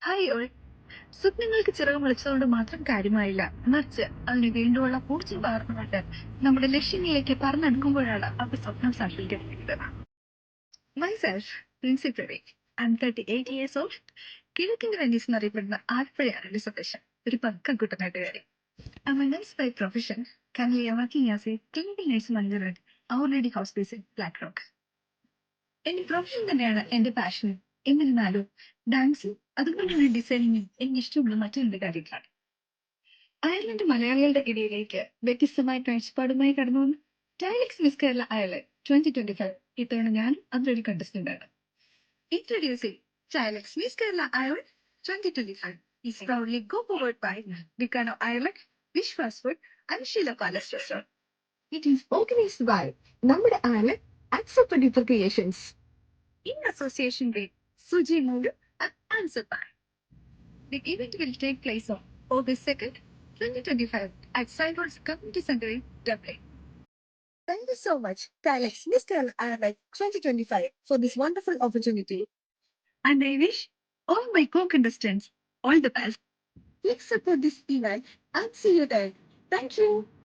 Hi all. സ്വപ്നങ്ങൾക്ക് ചിറക് മുളച്ചതുകൊണ്ട് മാത്രം കാര്യമായില്ല, മറിച്ച് അതിന് വീണ്ടുമുള്ള ഊർജ്ജം പകർന്നുകൊണ്ട് നമ്മുടെ ലക്ഷ്യങ്ങളിലേക്ക് പറന്നെടുക്കുമ്പോഴാണ് അവർ സ്വപ്നം സാക്ഷാത്കരിക്കുന്നത്. Myself Princy Praveen. I am 38 years old. കിഴക്കിന്റെ വെനീസ് എന്നറിയപ്പെടുന്ന ആലപ്പുഴയാണ് എന്റെ സ്വദേശം. ഒരു പക്കക്കുട്ടനാട്ടുകാരി. I'm a nurse by profession. Currently I'm working as a clinical nurse manager at Our Lady Hospice in Blackrock. എന്റെ പ്രൊഫഷൻ തന്നെയാണ് എന്റെ പാഷൻ. എന്നിരുന്നാലും ഡാൻസും അതുപോലെ തന്നെ ഡിസൈനിങ്ങും എനിക്ക് ഇഷ്ടമുള്ള മറ്റൊരു കാര്യങ്ങളാണ്. അയർലൻഡ് മലയാളികളുടെ ഇടയിലേക്ക് വ്യത്യസ്തമായ കാഴ്ചപ്പാടുമായി കടന്നു വന്നു. ടൈലക്സ് മിസ് കേരള അയർലൻഡ് 2025 ഇത്തവണ ഞാൻ അതിലൊരു കണ്ടസ്റ്റന്റ് ആണ്. Introducing Tylux miss Kerala Ireland 2025 is proudly co-powered by Vicano Ireland, Wish Fast Food and Sheila Palace Restaurant. It is organized by നമ്മുടെ Ireland Accept for Creations in association with Suji Mood and Answer Bar. The event will take place on August 2nd, 2025 at Cyborgs Community Center in Dublin. Thank you so much, Alex, Mr. Ireland 2025, for this wonderful opportunity. And I wish all my co-contestants all the best. Please support this event and see you there. Thank you.